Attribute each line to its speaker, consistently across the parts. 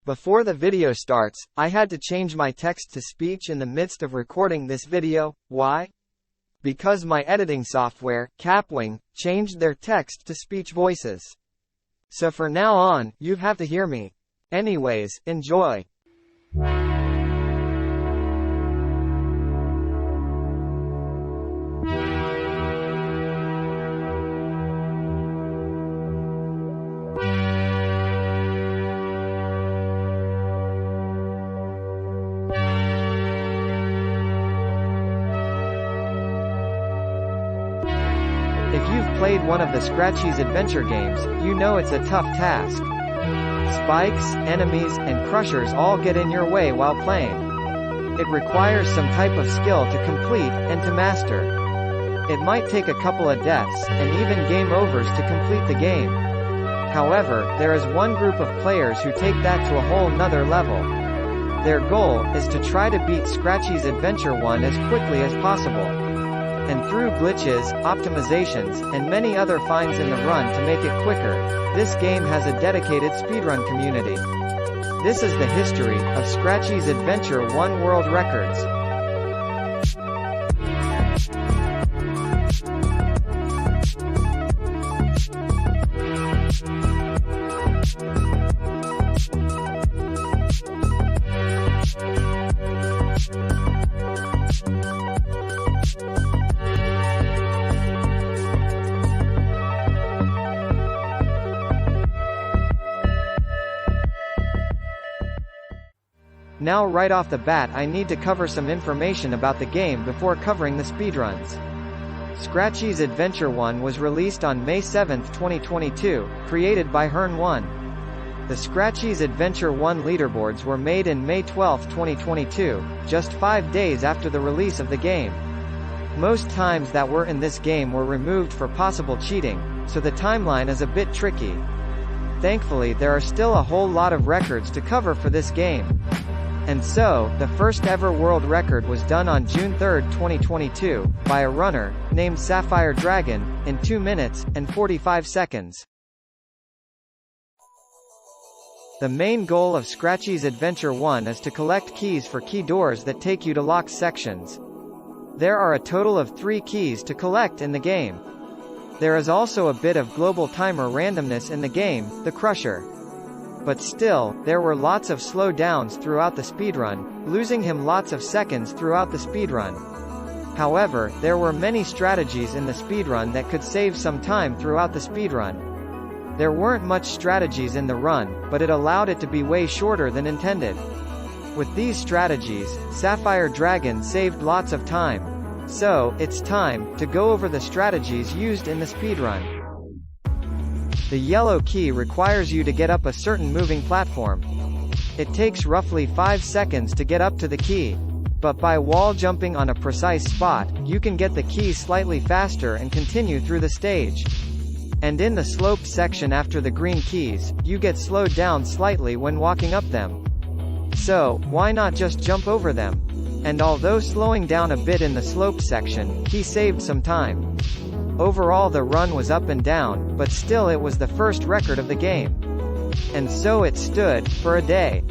Speaker 1: Before the video starts, I had to change my text-to-speech in the midst of recording this video. Why? Because my editing software, Capwing, changed their text-to-speech voices. So for now on, you have to hear me. Anyways, enjoy. If you've played one of the Scratchy's adventure games, you know it's a tough task. Spikes, enemies, and crushers all get in your way while playing. It requires some type of skill to complete, and to master. It might take a couple of deaths, and even game overs to complete the game. However, there is one group of players who take that to a whole nother level. Their goal is to try to beat Scratchy's Adventure 1 as quickly as possible. And through glitches, optimizations, and many other finds in the run to make it quicker, this game has a dedicated speedrun community. This is the history of Scratchy's Adventure 1 World Records. Now right off the bat I need to cover some information about the game before covering the speedruns. Scratchy's Adventure 1 was released on May 7, 2022, created by Hearn1. The Scratchy's Adventure 1 leaderboards were made in May 12, 2022, just 5 days after the release of the game. Most times that were in this game were removed for possible cheating, so the timeline is a bit tricky. Thankfully there are still a whole lot of records to cover for this game. And so, the first ever world record was done on June 3, 2022, by a runner, named Sapphire Dragon, in 2 minutes, and 45 seconds. The main goal of Scratchy's Adventure 1 is to collect keys for key doors that take you to locked sections. There are a total of 3 keys to collect in the game. There is also a bit of global timer randomness in the game, the Crusher. But still, there were lots of slowdowns throughout the speedrun, losing him lots of seconds throughout the speedrun. However, there were many strategies in the speedrun that could save some time throughout the speedrun. There weren't much strategies in the run, but it allowed it to be way shorter than intended. With these strategies, Sapphire Dragon saved lots of time. So, it's time to go over the strategies used in the speedrun. The yellow key requires you to get up a certain moving platform. It takes roughly 5 seconds to get up to the key. But by wall jumping on a precise spot, you can get the key slightly faster and continue through the stage. And in the sloped section after the green keys, you get slowed down slightly when walking up them. So, why not just jump over them? And although slowing down a bit in the sloped section, he saved some time. Overall the run was up and down, but still it was the first record of the game. And so it stood, for a day.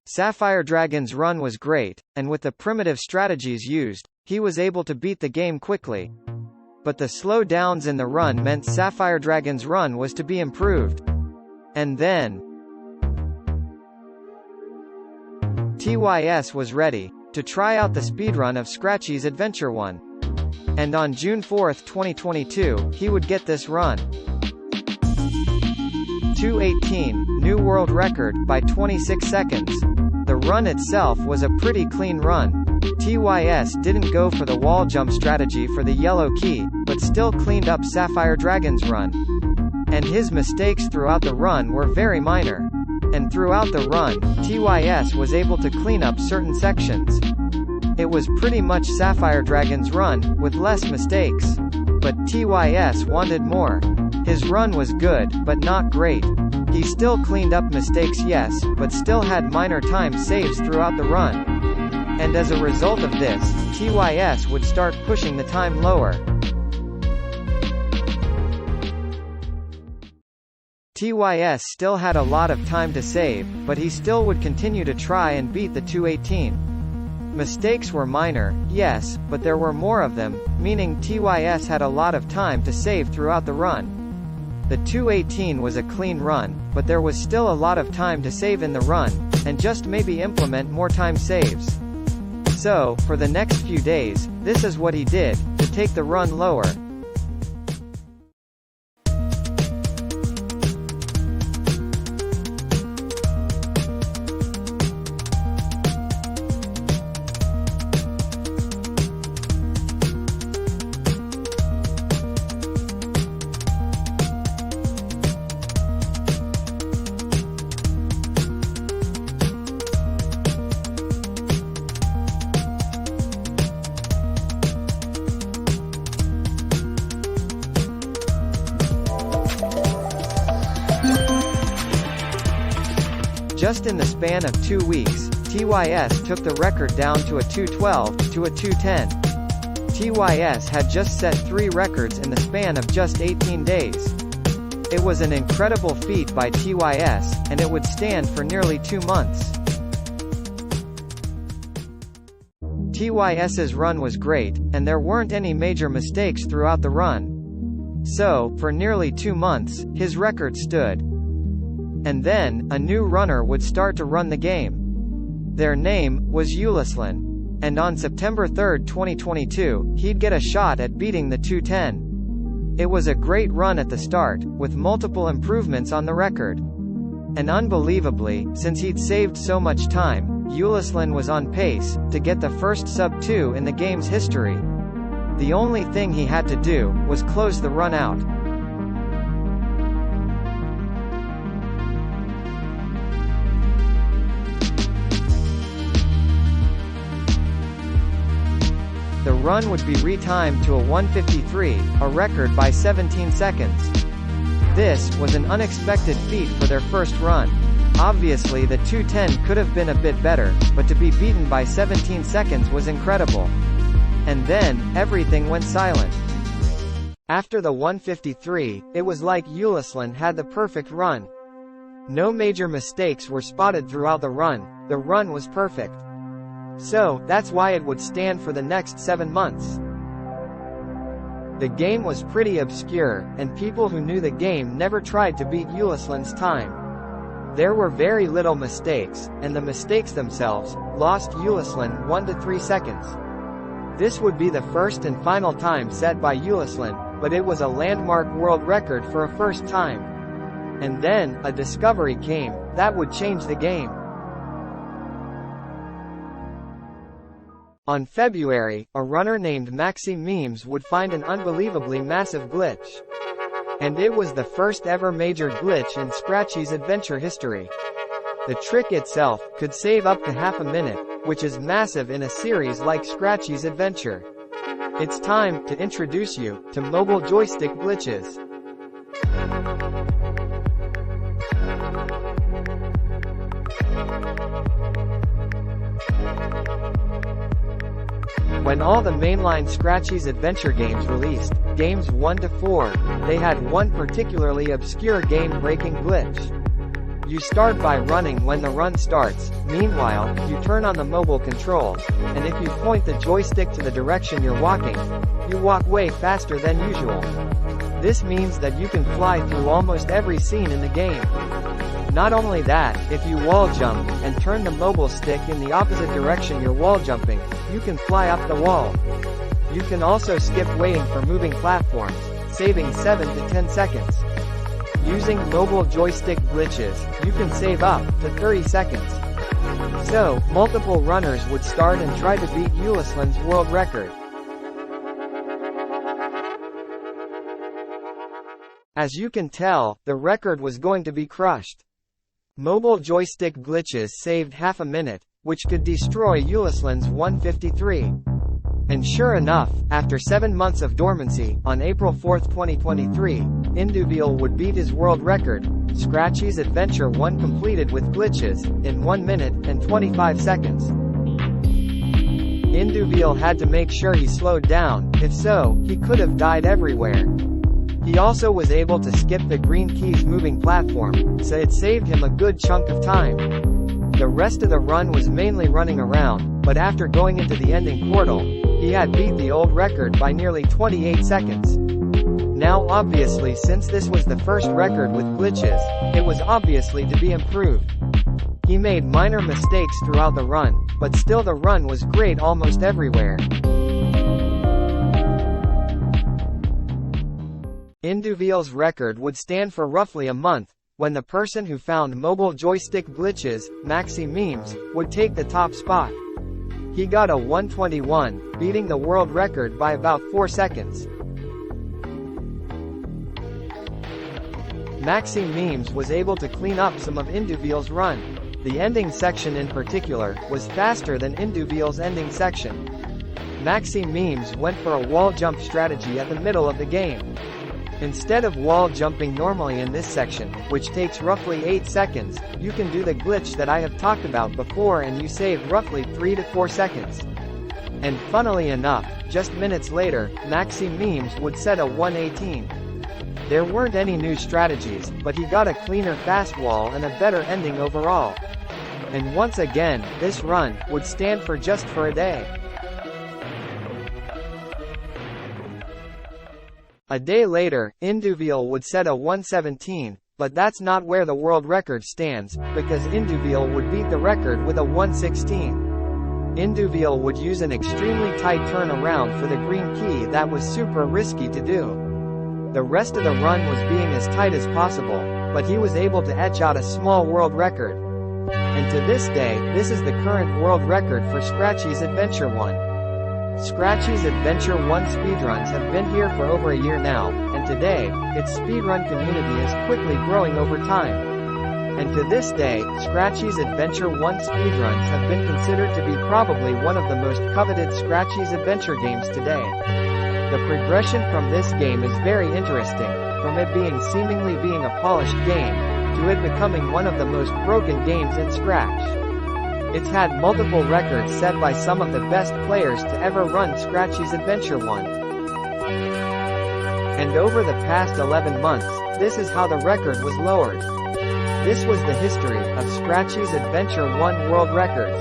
Speaker 1: Sapphire Dragon's run was great, and with the primitive strategies used, he was able to beat the game quickly. But the slowdowns in the run meant Sapphire Dragon's run was to be improved. And then TYS was ready to try out the speedrun of Scratchy's Adventure 1. And on June 4, 2022, he would get this run. 2:18, new world record, by 26 seconds. The run itself was a pretty clean run. TYS didn't go for the wall jump strategy for the yellow key, but still cleaned up Sapphire Dragon's run. And his mistakes throughout the run were very minor. And throughout the run, TYS was able to clean up certain sections. It was pretty much Sapphire Dragon's run, with less mistakes. But TYS wanted more. His run was good, but not great. He still cleaned up mistakes, yes, but still had minor time saves throughout the run. And as a result of this, TYS would start pushing the time lower. TYS still had a lot of time to save, but he still would continue to try and beat the 218. Mistakes were minor, yes, but there were more of them, meaning TYS had a lot of time to save throughout the run. The 218 was a clean run, but there was still a lot of time to save in the run, and just maybe implement more time saves. So, for the next few days, this is what he did, to take the run lower. Just in the span of 2 weeks, TYS took the record down to a 212, to a 210. TYS had just set 3 records in the span of just 18 days. It was an incredible feat by TYS, and it would stand for nearly 2 months. TYS's run was great, and there weren't any major mistakes throughout the run. So, for nearly 2 months, his record stood. And then, a new runner would start to run the game. Their name was TheIslander. And on September 3, 2022, he'd get a shot at beating the 210. It was a great run at the start, with multiple improvements on the record. And unbelievably, since he'd saved so much time, TheIslander was on pace to get the first sub-2 in the game's history. The only thing he had to do was close the run out. The run would be retimed to a 1:53, a record by 17 seconds. This was an unexpected feat for their first run. Obviously the 210 could have been a bit better, but to be beaten by 17 seconds was incredible. And then, everything went silent. After the 1:53, it was like TheIslander had the perfect run. No major mistakes were spotted throughout the run was perfect. So, that's why it would stand for the next 7 months. The game was pretty obscure, and people who knew the game never tried to beat TheIslander's time. There were very little mistakes, and the mistakes themselves lost TheIslander 1 to 3 seconds. This would be the first and final time set by TheIslander, but it was a landmark world record for a first time. And then, a discovery came that would change the game. On February, a runner named MaxyMemes would find an unbelievably massive glitch. And it was the first ever major glitch in Scratchy's adventure history. The trick itself could save up to half a minute, which is massive in a series like Scratchy's Adventure. It's time to introduce you to mobile joystick glitches. When all the mainline Scratchy's Adventure games released, games 1 to 4, they had one particularly obscure game-breaking glitch. You start by running when the run starts, meanwhile, you turn on the mobile controls, and if you point the joystick to the direction you're walking, you walk way faster than usual. This means that you can fly through almost every scene in the game. Not only that, if you wall jump, and turn the mobile stick in the opposite direction you're wall jumping, you can fly up the wall. You can also skip waiting for moving platforms, saving 7 to 10 seconds. Using mobile joystick glitches, you can save up to 30 seconds. So, multiple runners would start and try to beat TheIslander's world record. As you can tell, the record was going to be crushed. Mobile joystick glitches saved half a minute, which could destroy TheIslander's 1:53. And sure enough, after 7 months of dormancy, on April 4, 2023, Induville would beat his world record, Scratchy's Adventure 1 completed with glitches, in 1 minute and 25 seconds. Induville had to make sure he slowed down, if so, he could have died everywhere. He also was able to skip the green key's moving platform, so it saved him a good chunk of time. The rest of the run was mainly running around, but after going into the ending portal, he had beat the old record by nearly 28 seconds. Now obviously, since this was the first record with glitches, it was obviously to be improved. He made minor mistakes throughout the run, but still the run was great almost everywhere. Induviel's record would stand for roughly a month, when the person who found mobile joystick glitches, MaxyMemes, would take the top spot. He got a 1:21, beating the world record by about 4 seconds. MaxyMemes was able to clean up some of Induviel's run. The ending section in particular, was faster than Induviel's ending section. MaxyMemes went for a wall jump strategy at the middle of the game. Instead of wall jumping normally in this section, which takes roughly 8 seconds, you can do the glitch that I have talked about before and you save roughly 3 to 4 seconds. And funnily enough, just minutes later, MaxyMemes would set a 1:18. There weren't any new strategies, but he got a cleaner fast wall and a better ending overall. And once again, this run would stand for just for a day. A day later, Induviel would set a 1:17, but that's not where the world record stands, because Induviel would beat the record with a 1:16. Induviel would use an extremely tight turnaround for the green key that was super risky to do. The rest of the run was being as tight as possible, but he was able to etch out a small world record. And to this day, this is the current world record for Scratchy's Adventure 1. Scratchy's Adventure 1 speedruns have been here for over a year now, and today, its speedrun community is quickly growing over time. And to this day, Scratchy's Adventure 1 speedruns have been considered to be probably one of the most coveted Scratchy's Adventure games today. The progression from this game is very interesting, from it seemingly being a polished game, to it becoming one of the most broken games in Scratch. It's had multiple records set by some of the best players to ever run Scratchy's Adventure 1. And over the past 11 months, this is how the record was lowered. This was the history of Scratchy's Adventure 1 world records.